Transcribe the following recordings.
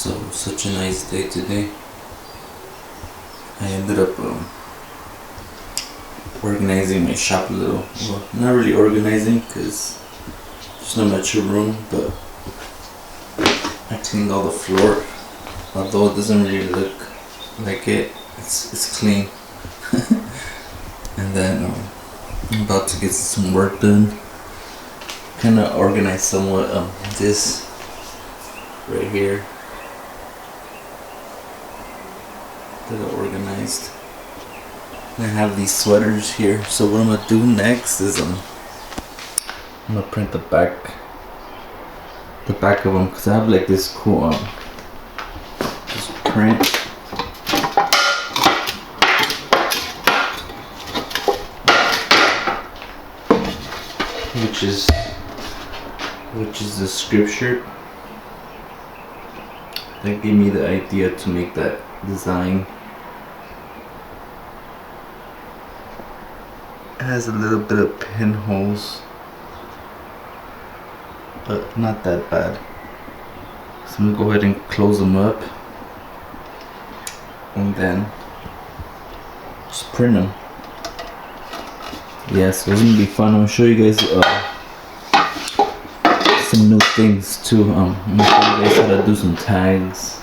So such a nice day today. I ended up organizing my shop a little. Well, not really organizing because there's not much room, but I cleaned all the floor. Although it doesn't really look like it, it's clean. And then I'm about to get some work done. Kind of organized somewhat this right here. Little organized. And I have these sweaters here. So what I'm gonna do next is I'm gonna print the back of them, because I have like this cool this print. Which is the scripture that gave me the idea to make that design. It has a little bit of pinholes, but not that bad. So I'm gonna go ahead and close them up and then just print them. Yeah, so it's gonna be fun. I'm gonna show you guys some new things too. I'm gonna show you guys how to do some tags.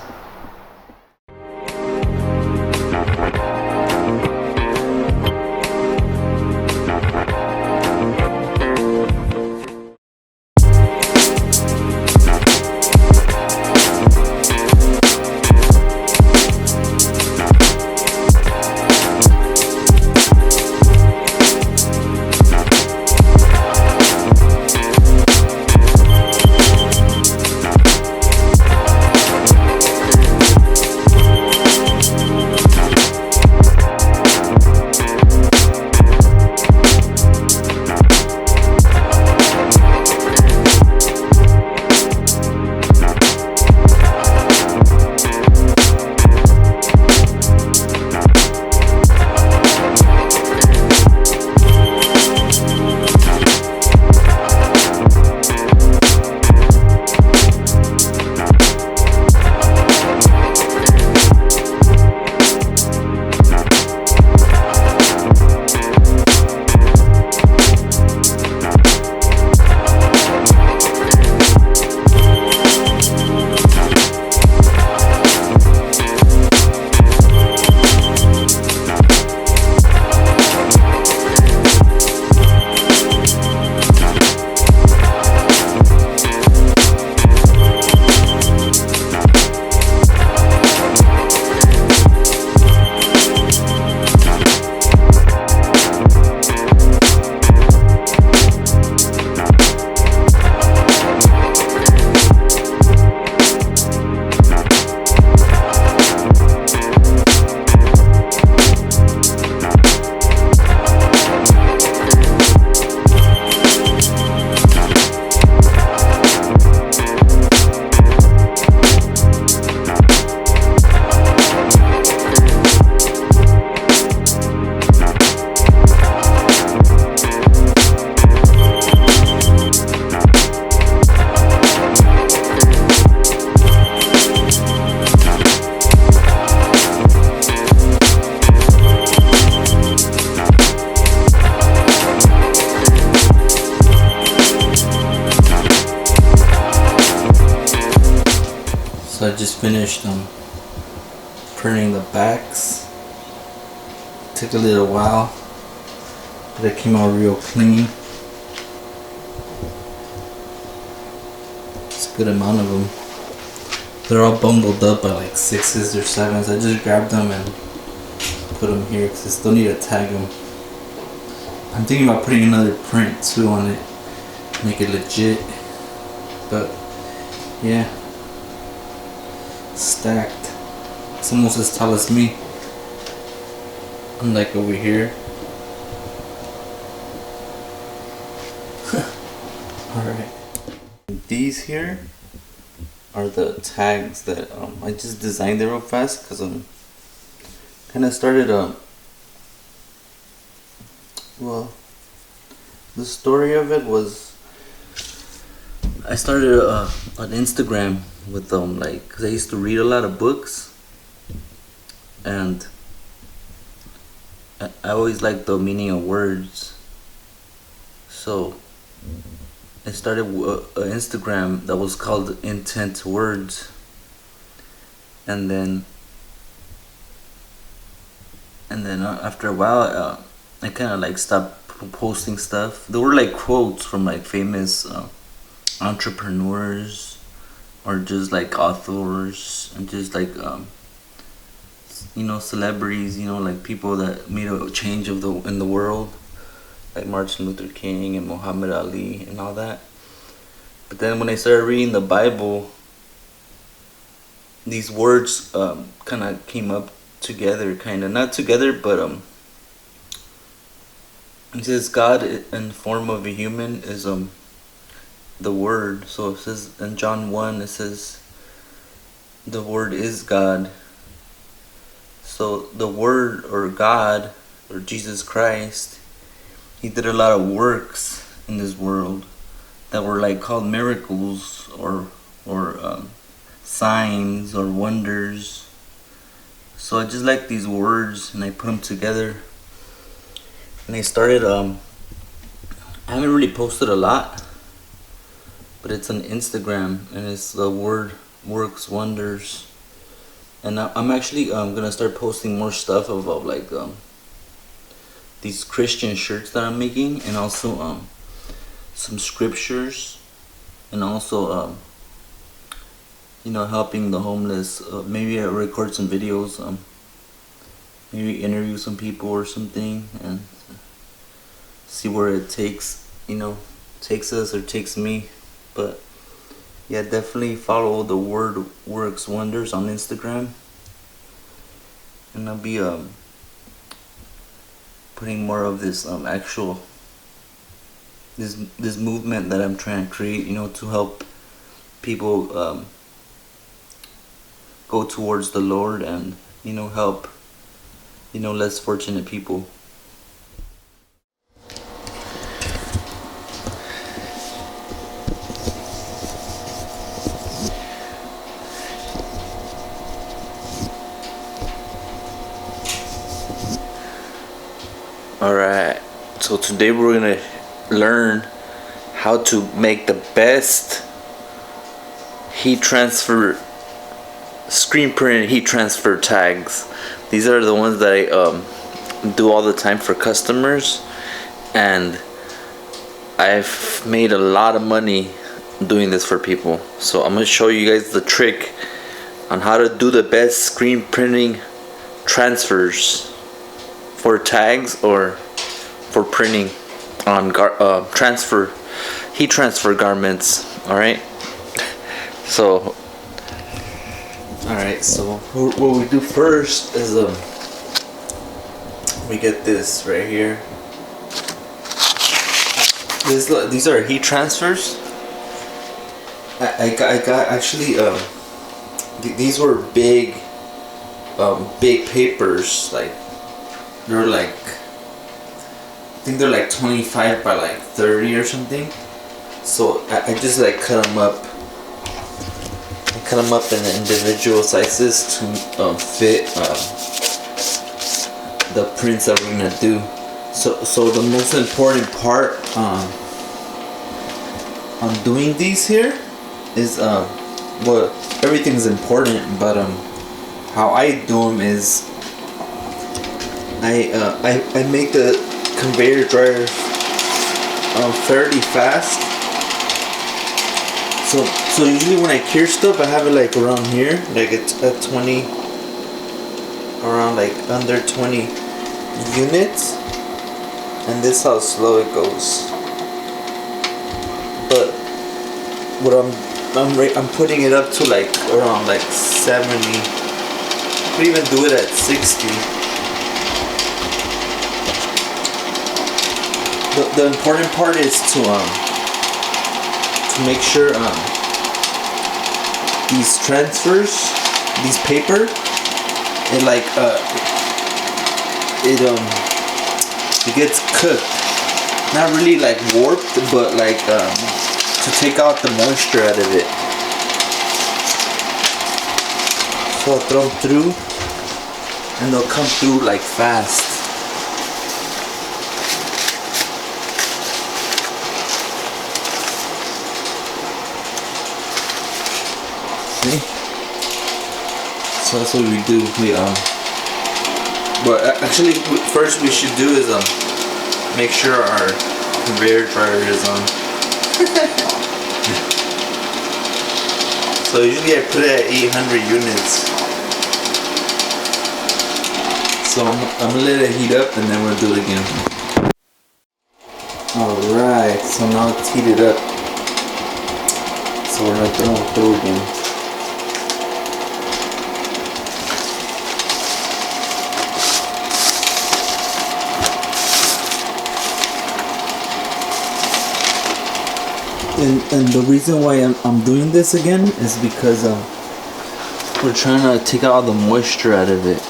So I just finished printing the backs. Took a little while, but it came out real clean. It's a good amount of them. They're all bundled up by like 6s or 7s. I just grabbed them and put them here because I still need to tag them. I'm thinking about putting another print too on it, make it legit. But yeah. Stacked. It's almost as tall as me. Unlike over here. Alright. These here are the tags that I just designed it real fast because kind of started well, the story of it was I started on Instagram with like, cause I used to read a lot of books, and I always liked the meaning of words. So I started an Instagram that was called Intent Words, and then after a while, I kind of like stopped posting stuff. There were like quotes from like famous entrepreneurs, or just like authors, and just like celebrities, like people that made a change in the world, like Martin Luther King and Muhammad Ali and all that. But then when I started reading the Bible, these words kind of came up together, kind of not together, but it says God in form of a human is the Word. So it says in John 1, it says the Word is God. So the Word, or God, or Jesus Christ, He did a lot of works in this world that were like called miracles, or signs or wonders. So I just like these words, and I put them together, and I started I haven't really posted a lot, but it's on Instagram, and it's the word works wonders. And I'm actually gonna start posting more stuff about like these Christian shirts that I'm making, and also some scriptures, and also helping the homeless. Maybe I record some videos, maybe interview some people or something, and see where it takes us, or takes me. But yeah, definitely follow the word works wonders on Instagram, and I'll be putting more of this actual this movement that I'm trying to create, to help people go towards the Lord, and help less fortunate people. Alright, so today we're gonna learn how to make the best heat transfer, screen printed heat transfer tags. These are the ones that I do all the time for customers, and I've made a lot of money doing this for people. So I'm gonna show you guys the trick on how to do the best screen printing transfers for tags, or for printing on heat transfer garments. Alright, so what we do first is we get this right here. These are heat transfers. I got actually these were big papers, like they're like, I think they're like 25 by like 30 or something. So I just like cut them up in individual sizes to fit the prints that we're gonna do. So the most important part on doing these here is well, everything's important, but how I do them is I make the conveyor dryer fairly fast. So usually when I cure stuff, I have it like around here, like it's at 20, around like under 20 units, and this is how slow it goes. But what I'm putting it up to like around like 70. I could even do it at 60. The important part is to make sure these transfers, these paper, it like it gets cooked. Not really like warped, but like to take out the moisture out of it. So I'll throw them through and they'll come through like fast. See? So that's what we do. But actually, first we should do is make sure our conveyor dryer is on. So usually I put it at 800 units. So I'm gonna let it heat up and then we'll do it again. Alright, so now it's heated up. So we're gonna throw it through again. And the reason why I'm doing this again is because we're trying to take out all the moisture out of it.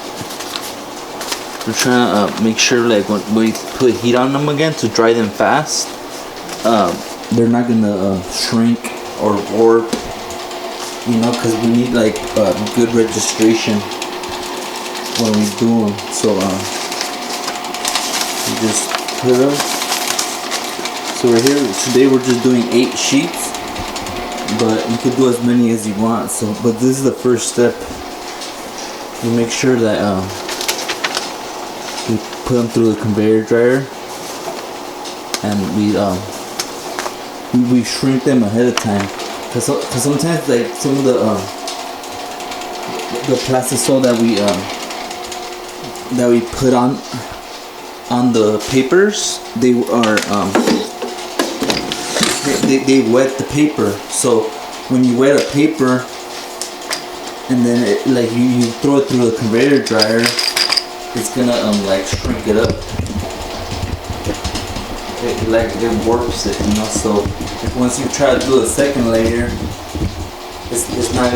We're trying to make sure, like, when we put heat on them again to dry them fast, they're not gonna shrink or warp, you know, because we need like good registration when we do them. So we just put them. So right here, today we're just doing 8 sheets, but you could do as many as you want. So, but this is the first step. You make sure that we put them through the conveyor dryer, and we shrink them ahead of time. Cause sometimes, like, some of the plastisol that we put on the papers, they are they wet the paper. So when you wet a paper and then it, like you throw it through the conveyor dryer, it's gonna like shrink it up. It warps it, you know. So if once you try to do a second layer, it's not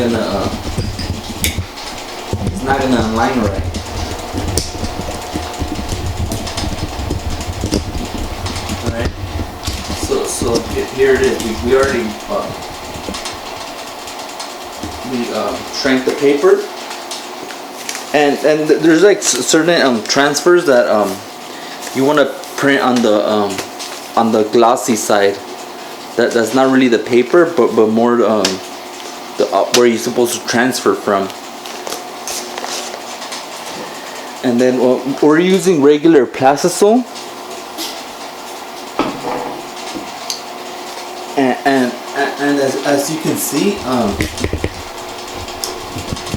gonna align right. So here it is. We already shrank the paper, and there's like certain transfers that you want to print on the glossy side. That's not really the paper, but more where you're supposed to transfer from. And then we're using regular plastisol. And as you can see,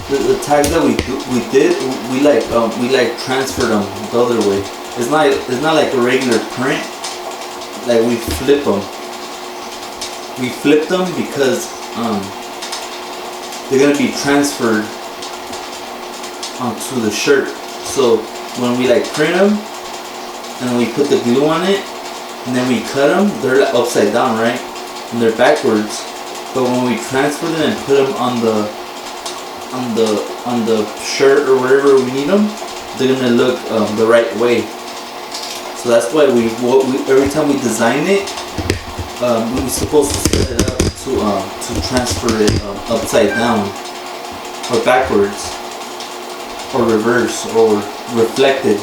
the tags that we transferred them the other way. It's not like a regular print. Like we flip them. We flip them because they're gonna be transferred onto the shirt. So when we like print them and we put the glue on it and then we cut them, they're like upside down, right? And they're backwards. But when we transfer them and put them on the shirt or wherever we need them, they're gonna look the right way. So that's why we every time we design it, we're supposed to set it up to transfer it upside down or backwards or reverse or reflected.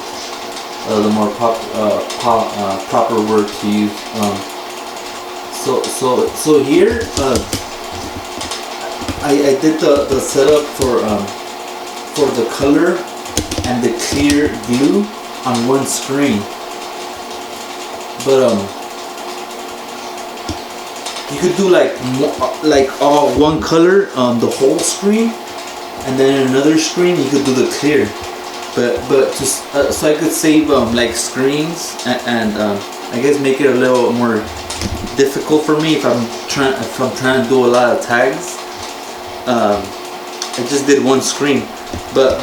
The more proper word to use. So here I did the setup for the color and the clear glue on one screen, but you could do like all one color on the whole screen, and then in another screen you could do the clear. But so I could save like screens and I guess make it a little more difficult for me if I'm trying to do a lot of tags. I just did one screen, but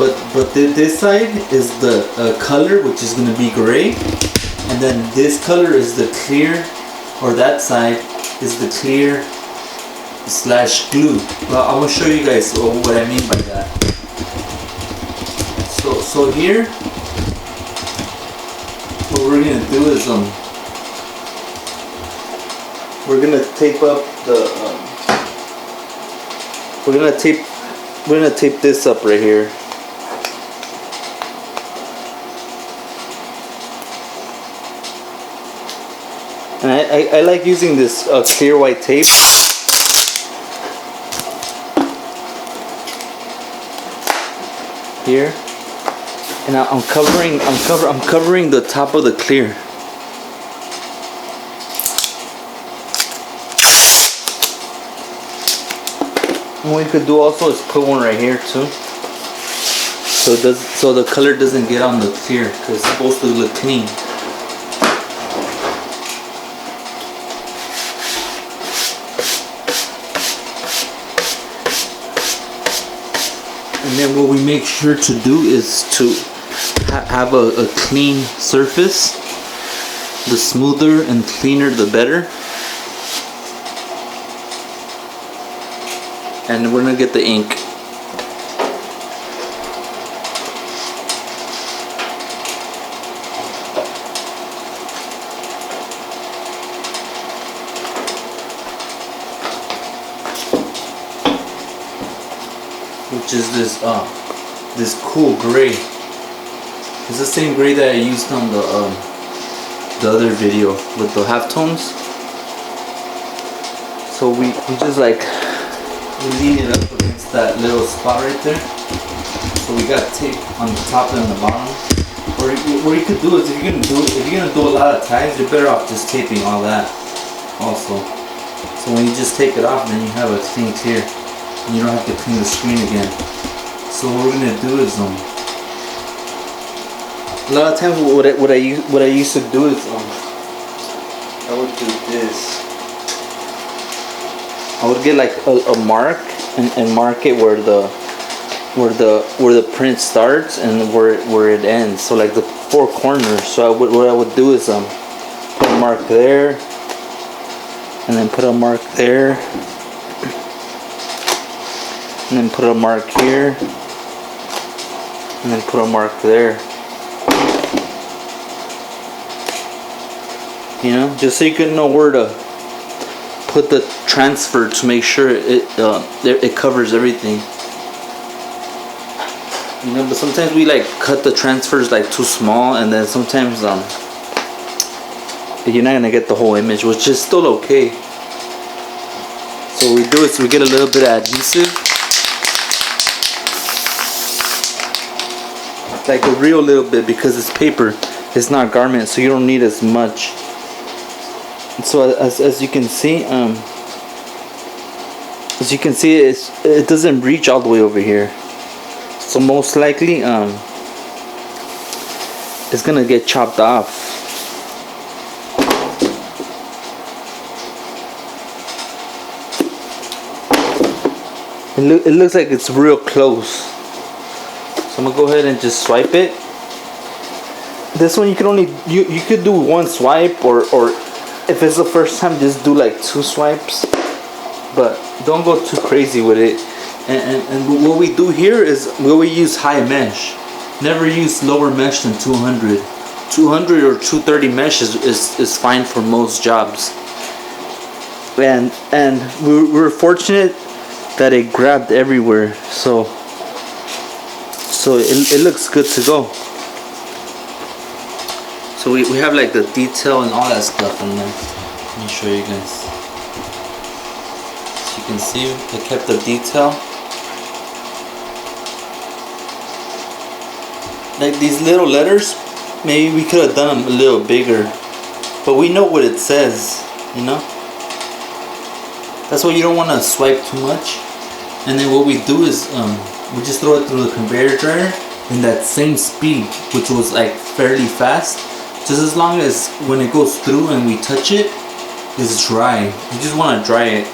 this side is the color, which is gonna be gray, and then this color is the clear, or that side is the clear / glue. Well, I will show you guys what I mean by that. So here, what we're gonna do is we're gonna tape up the. We're gonna tape this up right here. And I like using this clear white tape. Here, and I'm covering the top of the clear. And what you could do also is put one right here too, so the color doesn't get on the clear, because it's supposed to look clean. And then what we make sure to do is to have a clean surface. The smoother and cleaner the better. And we're gonna get the ink. Which is this cool gray. It's the same gray that I used on the other video with the halftones. So we just like lean it up against that little spot right there. So we got tape on the top and the bottom. Or what you could do is, if you're gonna do a lot of ties, you're better off just taping all that also. So when you just take it off, then you have a clean clear. And you don't have to clean the screen again. So what we're gonna do is a lot of times what I used to do is I would do this. I would get like a mark and mark it where the print starts and where it ends. So like the four corners. So what I would do is put a mark there, and then put a mark there. And then put a mark here, and then put a mark there. You know, just so you can know where to put the transfer to make sure it covers everything. You know, but sometimes we like cut the transfers like too small, and then sometimes you're not gonna get the whole image, which is still okay. So what we do is we get a little bit of adhesive. Like a real little bit, because it's paper, it's not garment, so you don't need as much. And so as you can see, it doesn't reach all the way over here. So most likely, it's gonna get chopped off. It looks like it's real close. So I'm gonna go ahead and just swipe it. This one you can only you could do one swipe, or if it's the first time, just do like 2 swipes. But don't go too crazy with it. And what we do here is we use high mesh. Never use lower mesh than 200. 200 or 230 mesh is fine for most jobs. And we're fortunate that it grabbed everywhere. So it looks good to go. So we have like the detail and all that stuff in there. Let me show you guys. So you can see I kept the detail. Like these little letters, maybe we could have done them a little bigger. But we know what it says, you know? That's why you don't want to swipe too much. And then what we do is we just throw it through the conveyor dryer in that same speed, which was like fairly fast, just as long as when it goes through and we touch it, it's dry. You just want to dry it.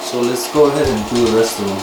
So let's go ahead and do the rest of them.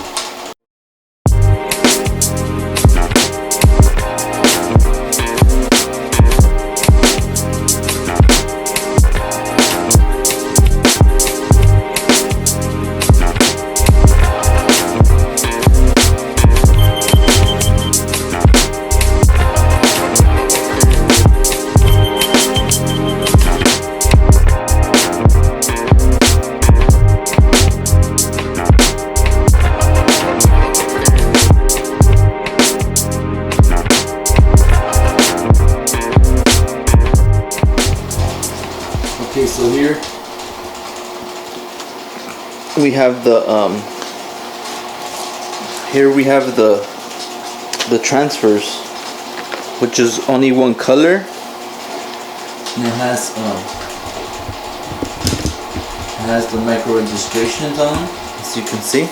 we have the here we have the transfers, which is only one color, and it has the micro registrations on them, as you can see.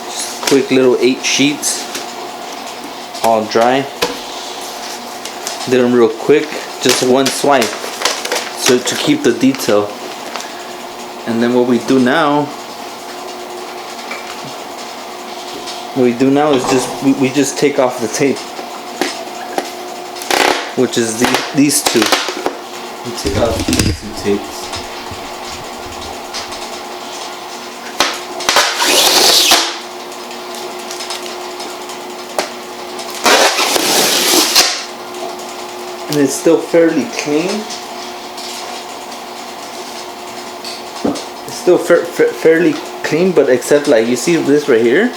Just quick little 8 sheets, all dry. Did them real quick, just one swipe, so to keep the detail. And then what we do now is we just take off the tape, which is these two. We take off these 2 tapes. And it's still fairly clean. It's still fairly clean, but except like you see this right here,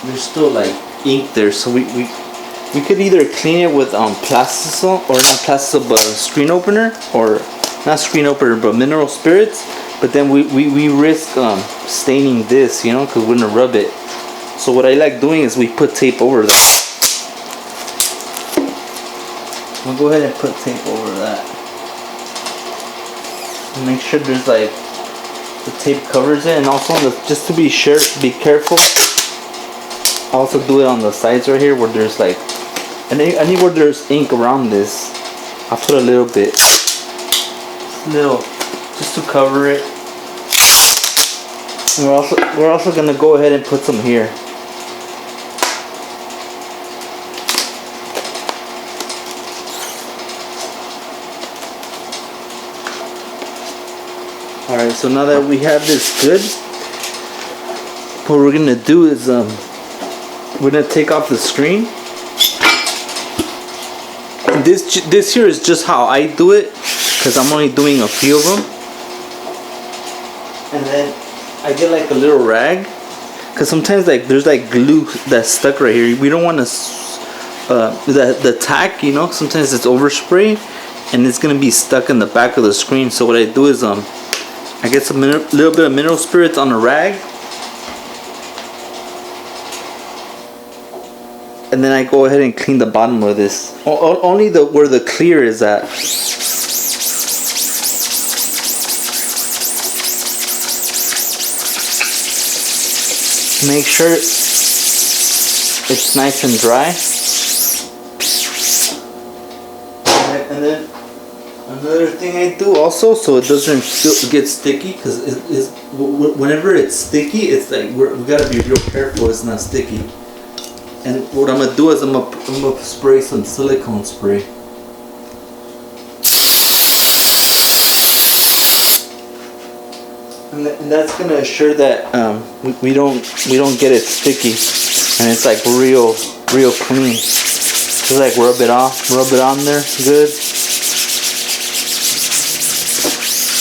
there's still like ink there. So we could either clean it with plastisol, or not plastisol, but screen opener, or not screen opener, but mineral spirits. But then we risk staining this, you know, because we're gonna rub it. So what I like doing is we put tape over that. We'll go ahead and put tape over that. And make sure there's like the tape covers it, and also just to be sure, be careful. I also do it on the sides right here where there's like, anywhere there's ink around this, I'll put a little bit, just to cover it. And we're also gonna go ahead and put some here. Alright, so now that we have this good, what we're gonna do is we're gonna take off the screen. And this here is just how I do it, because I'm only doing a few of them. And then I get like a little rag, because sometimes like there's like glue that's stuck right here. We don't want to the tack, you know, sometimes it's overspray and it's gonna be stuck in the back of the screen. So what I do is I get some little bit of mineral spirits on a rag, and then I go ahead and clean the bottom of this. Only where the clear is at. Make sure it's nice and dry. And then another thing I do also, so it doesn't get sticky, because whenever it's sticky, it's like we gotta be real careful it's not sticky. And what I'm gonna do is I'm gonna spray some silicone spray. And that's gonna assure that we don't get it sticky, and it's like real clean. Just like rub it on there good.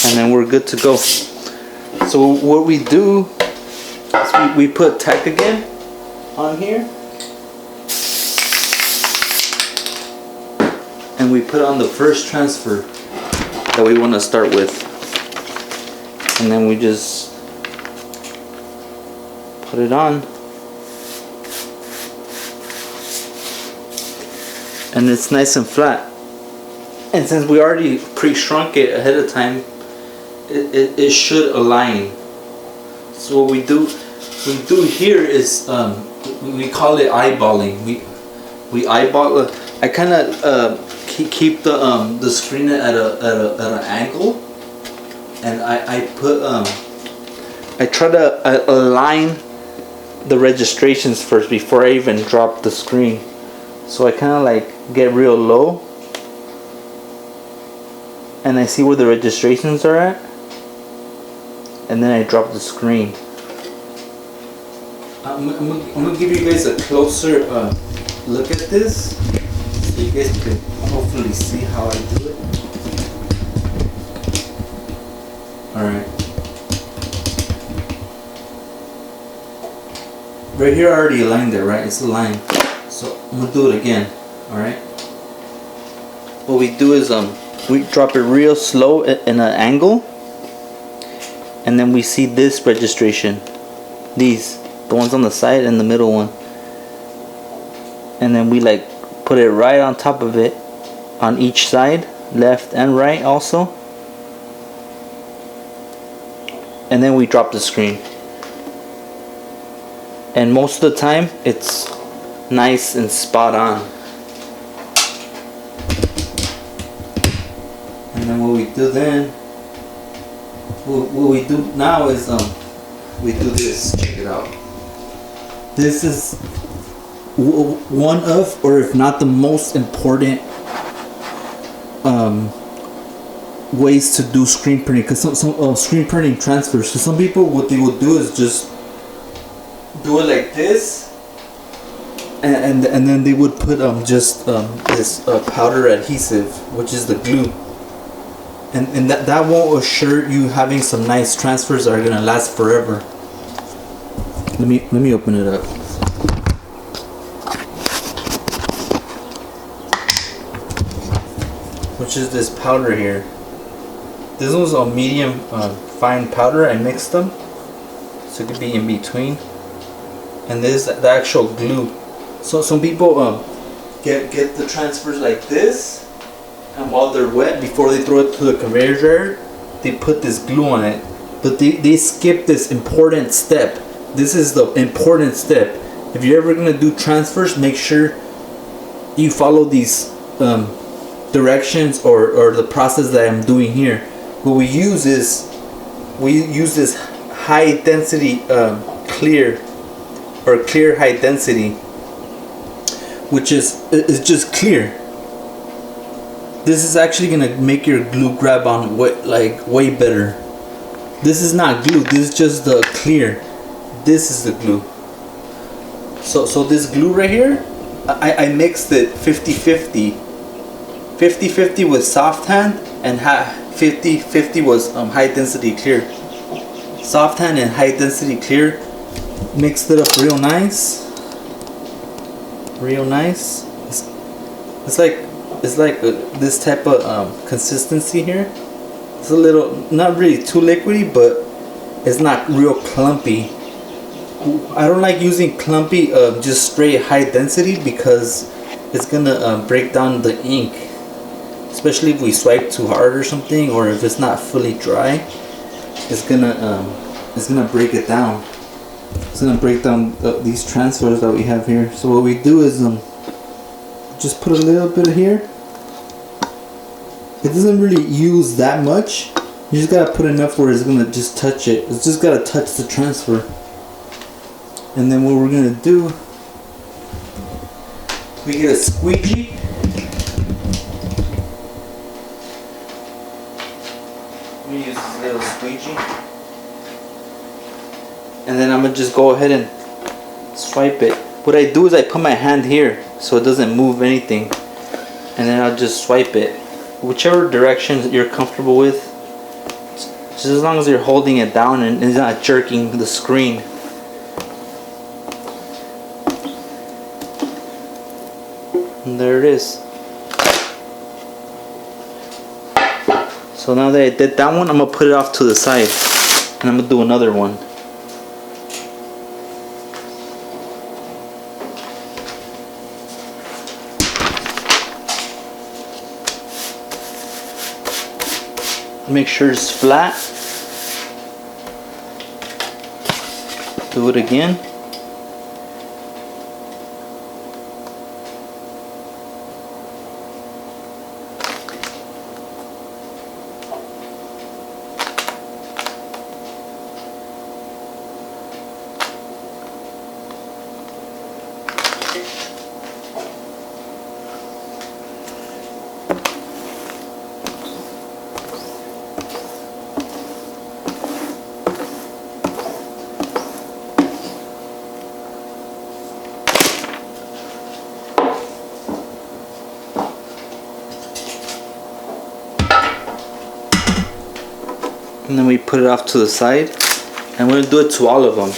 And then we're good to go. So what we do is we put tack again on here, and we put on the first transfer that we want to start with, and then we just put it on, and it's nice and flat. And since we already pre-shrunk it ahead of time, it should align. So what we do here is we call it eyeballing. We eyeball. I kind of keep the screen at an angle, and I try to align the registrations first before I even drop the screen. So I kind of like get real low, and I see where the registrations are at, and then I drop the screen. I'm gonna give you guys a closer look at this, so you guys can hopefully see how I do it. Alright. Right here I already aligned it, right? It's aligned. So I'm gonna do it again. Alright. What we do is We drop it real slow in an angle, and then we see this registration. These, the ones on the side and the middle one. And then we like put it right on top of it on each side, left and right also. And then we drop the screen. And most of the time it's nice and spot on. And then what we do then, what we do now is we do this. Check it out. This is one of, or if not the most important ways to do screen printing, because some screen printing transfers. So some people, what they will do is just do it like this, and then they would put this powder adhesive, which is the glue, and that won't assure you having some nice transfers that are gonna last forever. Let me open it up. Which is this powder here. This was a medium fine powder. I mixed them so it could be in between. And this is the actual glue. So some people get the transfers like this, and while they're wet, before they throw it to the conveyor dryer, they put this glue on it. But they skip this important step. This is the important step. If you're ever gonna do transfers, make sure you follow these directions or the process that I'm doing here. What we use is this high density clear or clear high density, which is just clear. This is actually gonna make your glue grab on way better. This is not glue. This is just the clear. This is the glue. So this glue right here, I mixed it 50-50. 50-50 with soft hand, and 50-50 was high density clear. Soft hand and high density clear, mixed it up real nice. It's like this type of consistency here. It's a little, not really too liquidy, but it's not real clumpy. I don't like using clumpy just straight high density, because it's gonna break down the ink, especially if we swipe too hard or something, or if it's not fully dry. It's gonna break it down. It's gonna break down these transfers that we have here. So what we do is just put a little bit here. It doesn't really use that much. You just gotta put enough where it's gonna just touch it. It's just gotta touch the transfer. And then what we're gonna do, we get a squeegee. Let me use this little squeegee. And then I'm gonna just go ahead and swipe it. What I do is I put my hand here so it doesn't move anything. And then I'll just swipe it. Whichever direction you're comfortable with. Just as long as you're holding it down and it's not jerking the screen. And there it is. So now that I did that one, I'm gonna put it off to the side, and I'm gonna do another one. Make sure it's flat. Do it again. And then we put it off to the side, and we're gonna do it to all of them.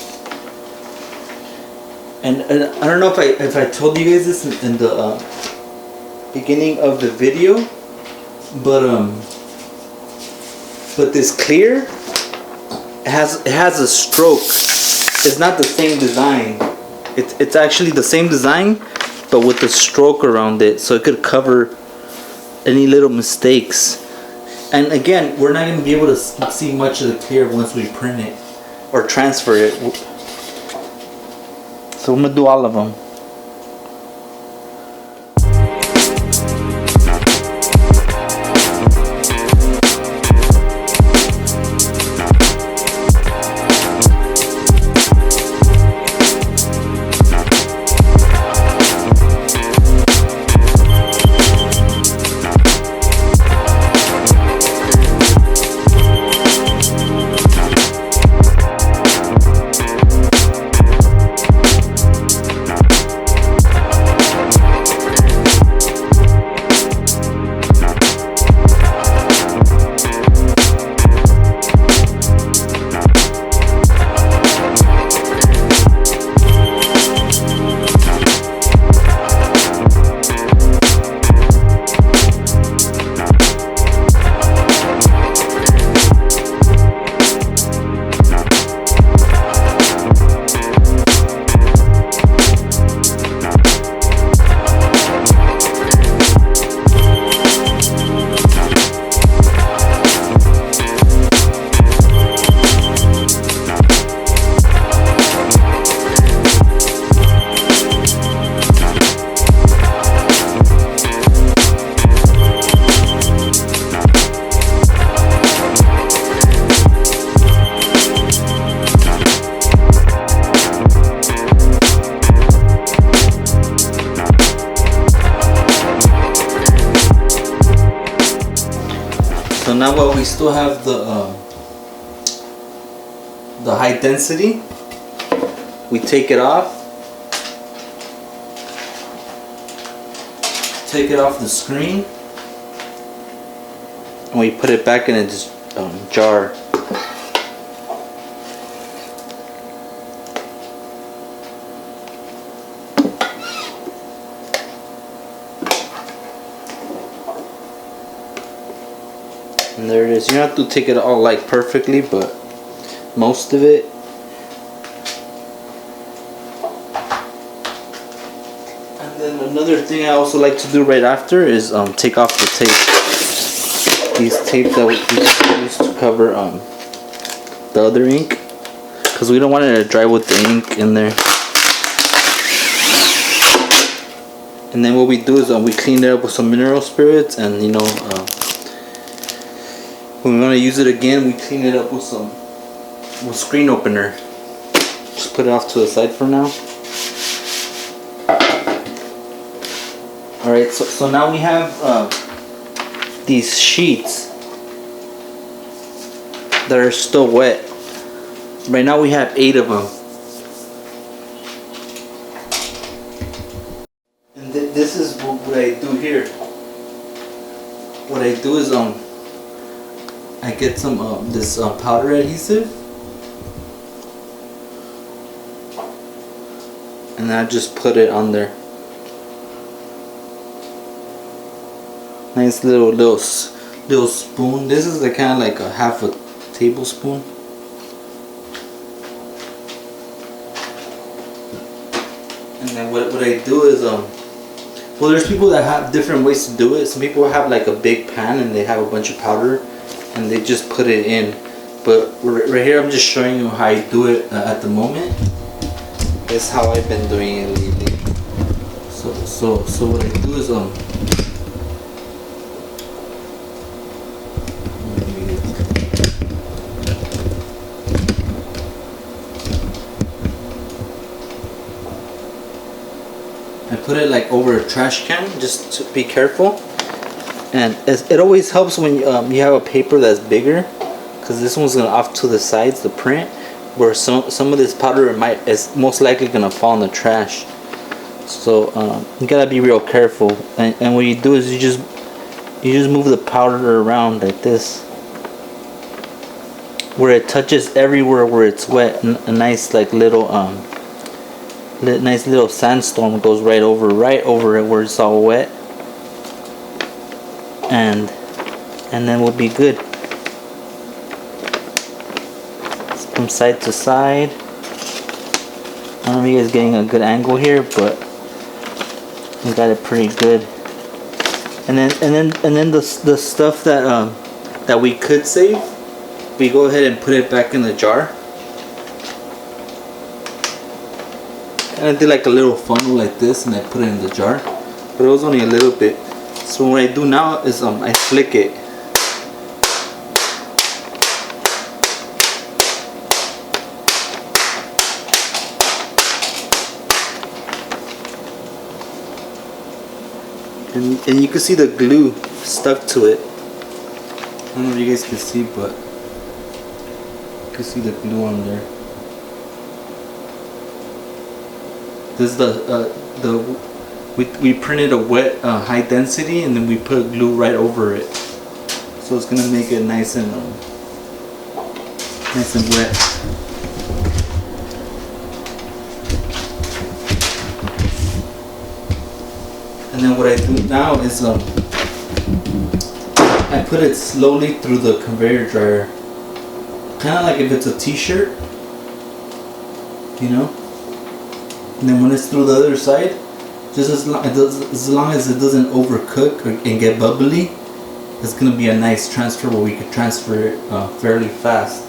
And I don't know if I told you guys this in the beginning of the video, But this clear, it has a stroke. It's not the same design. It's actually the same design, but with the stroke around it, so it could cover any little mistakes. And again, we're not going to be able to see much of the clear once we print it or transfer it. So I'm going to do all of them. So now while we still have the high density, we take it off. Take it off the screen. And we put it back in its jar. And there it is. You don't have to take it all like perfectly, but most of it. And then another thing I also like to do right after is take off the tape. These tape that we used to cover the other ink, because we don't want it to dry with the ink in there. And then what we do is we clean it up with some mineral spirits, and you know, when we want to use it again, we clean it up with some screen opener. Just put it off to the side for now. Alright, so now we have these sheets that are still wet. Right now we have 8 of them. And this is what I do here. What I do is I get some this powder adhesive, and I just put it on there. Nice little spoon. This is kind of like a half a tablespoon. And then what I do is well, there's people that have different ways to do it. Some people have like a big pan and they have a bunch of powder and they just put it in. But right here I'm just showing you how I do it at the moment. It's how I've been doing it lately. So what I do is I put it like over a trash can, just to be careful. And it always helps when you have a paper that's bigger, because this one's gonna off to the sides, the print, where some of this powder is most likely gonna fall in the trash. So you gotta be real careful. And what you do is you just move the powder around like this, where it touches everywhere where it's wet. A nice like little nice little sandstorm goes right over it where it's all wet. And and then we'll be good. From side to side. I don't know if you guys getting a good angle here, but we got it pretty good. And then the stuff that we could save, we go ahead and put it back in the jar. And I did like a little funnel like this, and I put it in the jar, but it was only a little bit. So what I do now is I flick it. And you can see the glue stuck to it. I don't know if you guys can see, but you can see the glue on there. This is we printed a wet high density, and then we put glue right over it, so it's gonna make it nice and wet. And then what I do now is I put it slowly through the conveyor dryer, kind of like if it's a t-shirt, you know. And then when it's through the other side, just as long as it doesn't overcook and get bubbly, it's gonna be a nice transfer where we could transfer it fairly fast.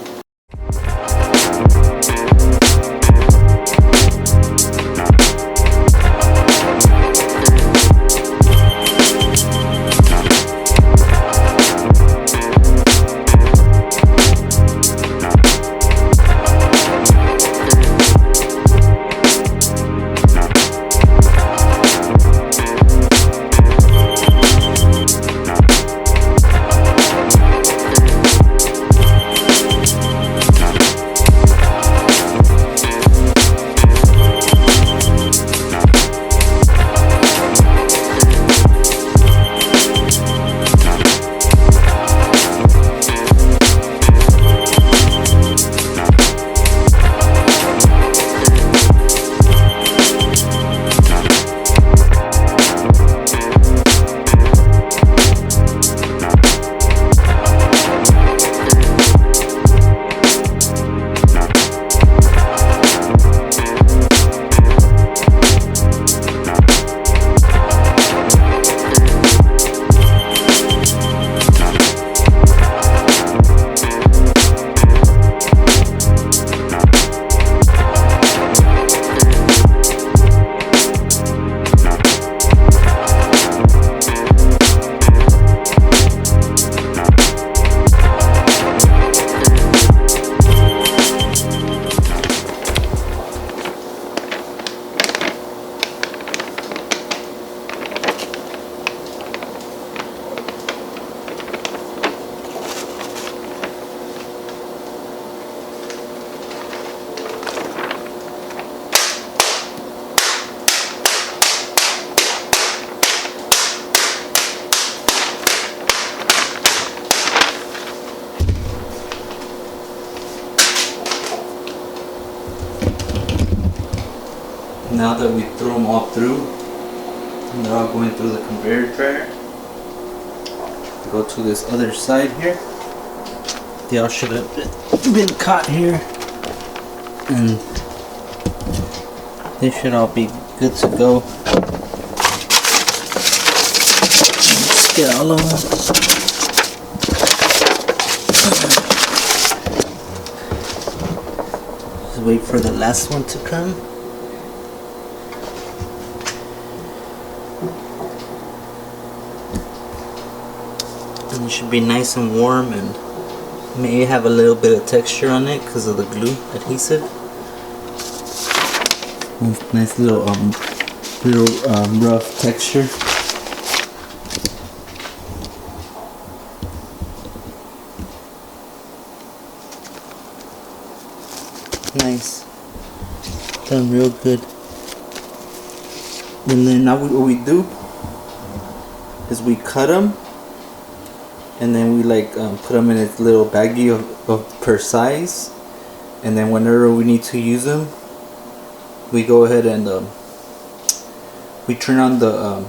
Now that we threw them all through, and they're all going through the conveyor dryer, go to this other side here. They all should have been caught here, and they should all be good to go. Let's get all of them. Just wait for the last one to come. And it should be nice and warm, and may have a little bit of texture on it because of the glue adhesive. Nice little rough texture. Nice, done real good. And then now what we do is we cut them, and then we put them in a little baggie of per size, and then whenever we need to use them, we go ahead and we turn on the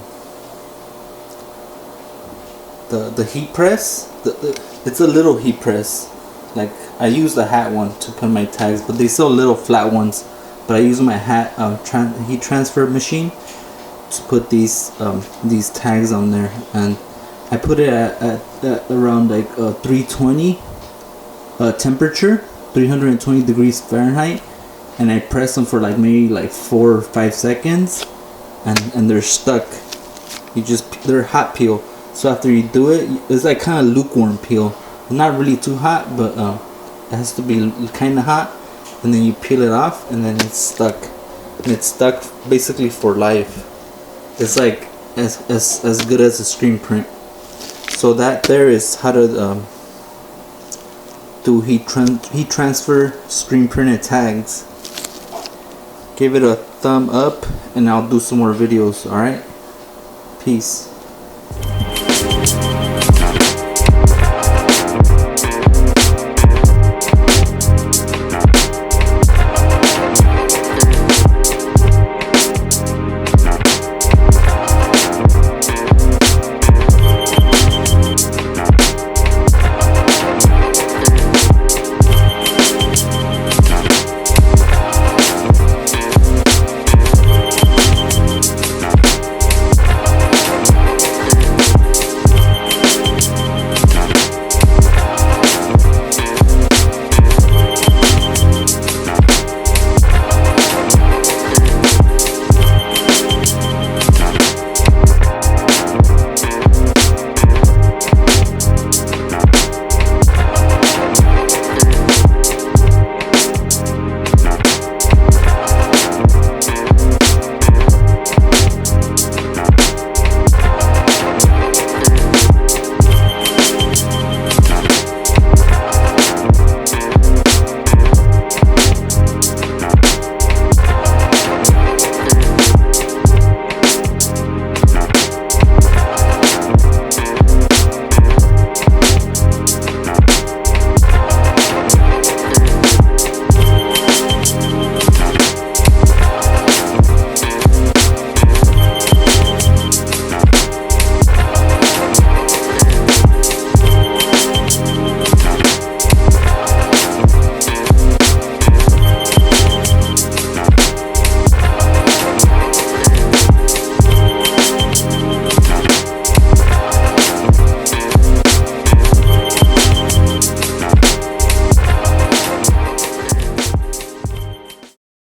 heat press, it's a little heat press. Like I use the hat one to put my tags, but they sell little flat ones. But I use my hat heat transfer machine to put these tags on there, and I put it at around like 320 temperature, 320 degrees Fahrenheit, and I press them for like maybe like 4 or 5 seconds, and they're stuck. They're hot peel. So after you do it, it's like kind of lukewarm peel. Not really too hot, but it has to be kind of hot. And then you peel it off, and then it's stuck. And it's stuck basically for life. It's like as good as a screen print. So that there is how to do heat transfer screen printed tags. Give it a thumb up, and I'll do some more videos. Alright? Peace.